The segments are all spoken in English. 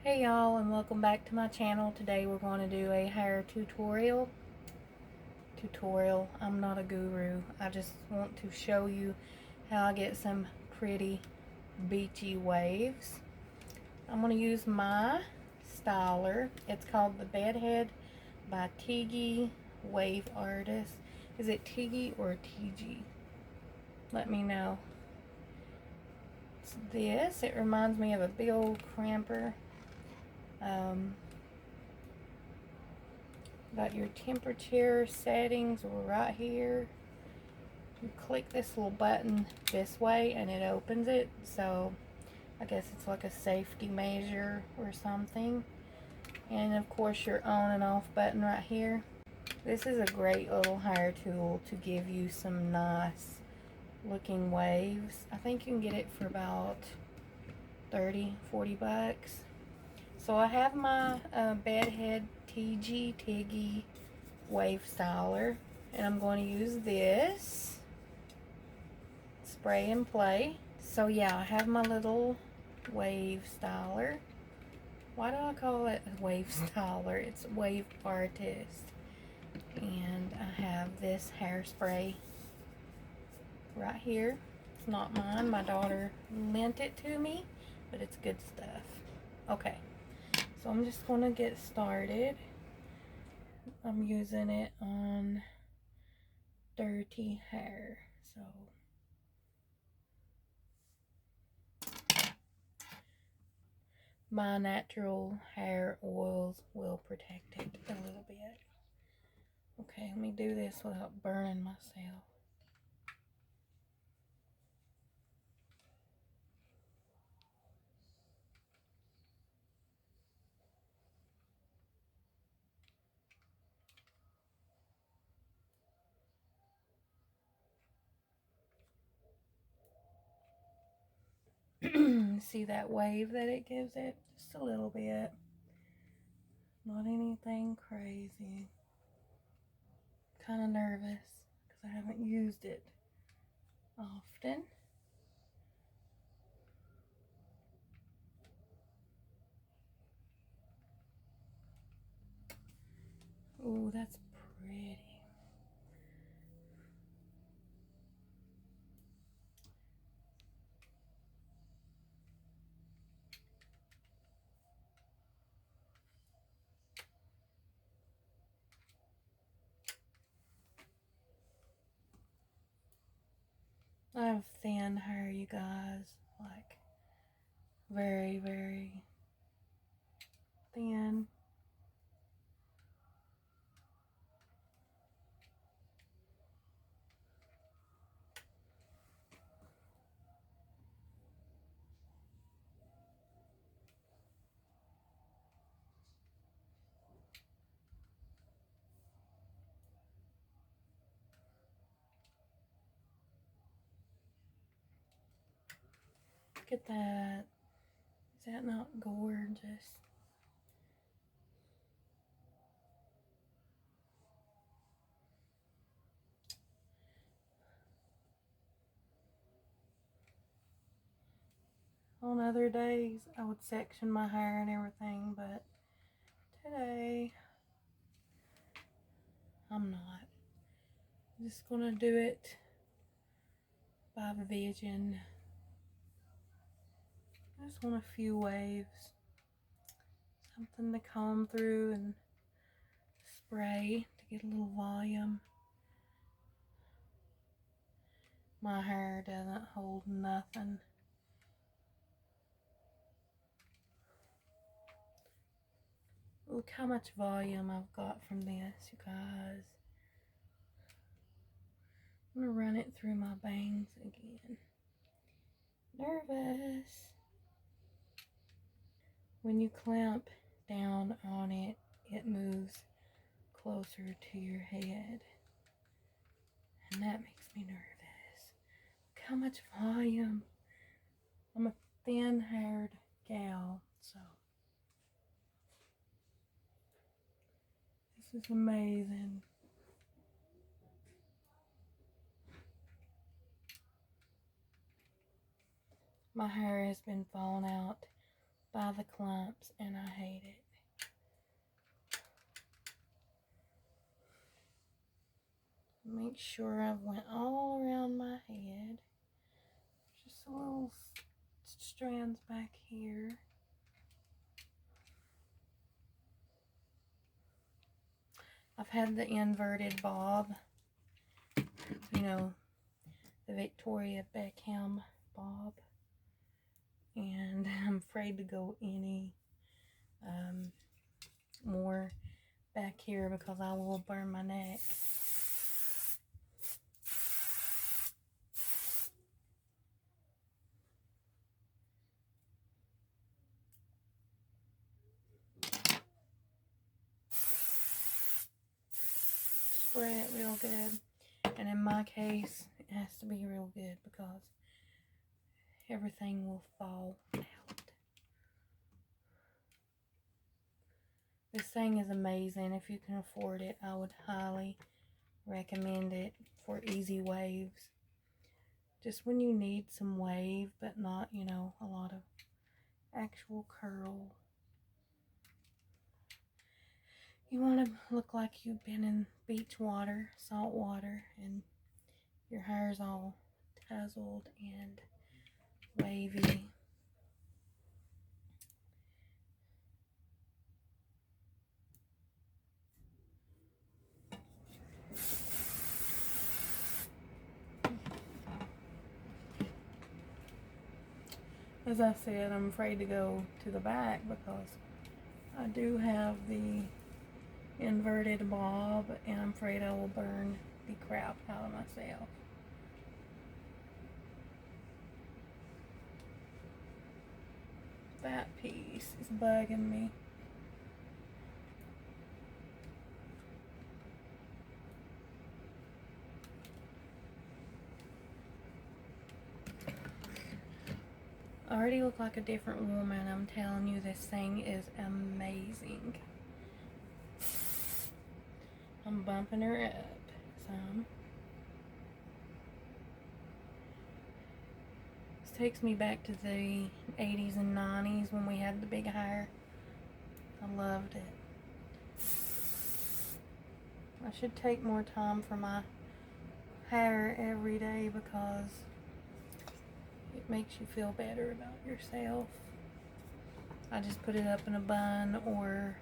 Hey y'all, and welcome back to my channel. Today we're going to do a hair tutorial. I'm not a guru. I just want to show you how I get some pretty beachy waves. I'm going to use my styler. It's called the Bedhead by Tiggy Wave Artist. Is it Tiggy or TG? Let me know. It's this. It reminds me of a big old cramper. Got your temperature settings right here. You click this little button this way and it opens it, so I guess it's like a safety measure or something. And of course your on and off button right here. This is a great little hair tool to give you some nice looking waves. I think you can get it for about 30-40 bucks. So I have my Bedhead Tiggy wave styler, and I'm going to use this spray and play. So yeah, I have my little wave styler. Why do I call it a wave styler? It's Wave Artist. And I have this hairspray right here. It's not mine. My daughter lent it to me, but it's good stuff. Okay, so I'm just going to get started. I'm using it on dirty hair. So my natural hair oils will protect it a little bit. Okay, let me do this without burning myself. See that wave that it gives it? Just a little bit. Not anything crazy. Kind of nervous because I haven't used it often. Ooh, that's pretty. I have thin hair, you guys. Like, very, very thin. Look at that. Is that not gorgeous? On other days, I would section my hair and everything, but today, I'm not. I'm just gonna do it by vision. I just want a few waves. Something to comb through and spray to get a little volume. My hair doesn't hold nothing. Look how much volume I've got from this, you guys. I'm gonna run it through my bangs again. Nervous. When you clamp down on it, it moves closer to your head. And that makes me nervous. Look how much volume. I'm a thin-haired gal, so this is amazing. My hair has been falling out by the clumps, and I hate it. Make sure I've went all around my head. Just a little strands back here. I've had the inverted bob, you know, the Victoria Beckham bob, and I'm afraid to go any more back here because I will burn my neck. Spray it real good, and in my case it has to be real good because everything will fall out. This thing is amazing. If you can afford it, I would highly recommend it for easy waves. Just when you need some wave, but not, you know, a lot of actual curl. You want to look like you've been in beach water, salt water, and your hair's all tousled and wavy. As I said, I'm afraid to go to the back because I do have the inverted bob, and I'm afraid I will burn the crap out of myself. That piece is bugging me. I already look like a different woman. I'm telling you, this thing is amazing. I'm bumping her up some. This takes me back to the 80s and 90s when we had the big hair. I loved it. I should take more time for my hair every day because it makes you feel better about yourself. I just put it up in a bun or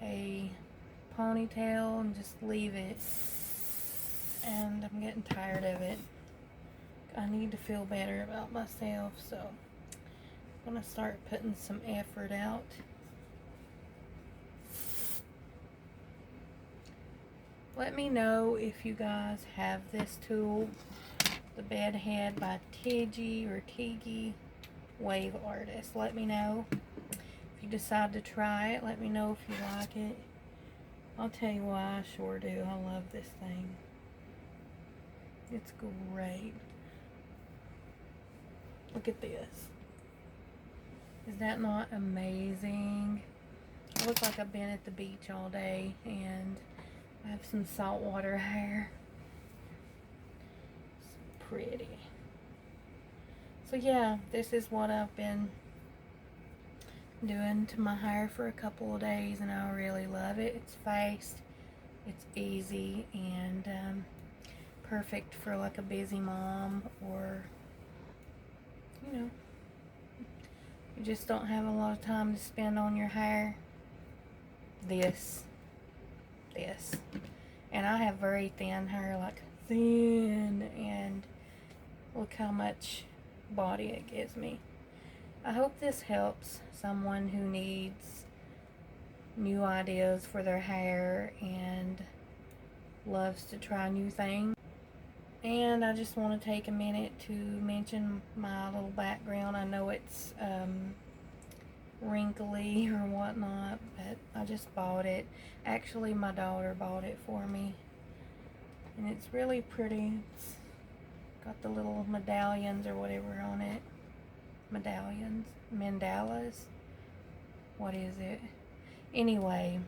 a ponytail and just leave it, and I'm getting tired of it. I need to feel better about myself, so I'm gonna start putting some effort out. Let me know if you guys have this tool, the Bedhead by Tiggy or Tiggy Wave Artist. Let me know. If you decide to try it, let me know if you like it. I'll tell you why, I sure do. I love this thing. It's great. Look at this. Is that not amazing? I look like I've been at the beach all day, and I have some saltwater hair. It's pretty. So yeah, this is what I've been doing to my hair for a couple of days, and I really love it. It's fast, it's easy, and perfect for like a busy mom, or you know, you just don't have a lot of time to spend on your hair. This, and I have very thin hair, like thin, and look how much body it gives me. I hope this helps someone who needs new ideas for their hair and loves to try new things. And I just want to take a minute to mention my little background. I know it's wrinkly or whatnot, but I just bought it. Actually, my daughter bought it for me, and it's really pretty. It's got the little medallions or whatever on it. Mandalas, what is it? Anyway,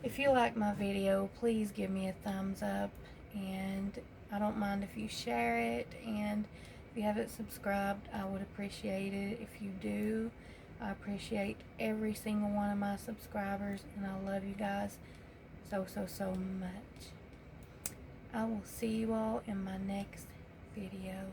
if you like my video, please give me a thumbs up, and I don't mind if you share it, and if you haven't subscribed, I would appreciate it if you do. I appreciate every single one of my subscribers, and I love you guys so, so, so much. I will see you all in my next video.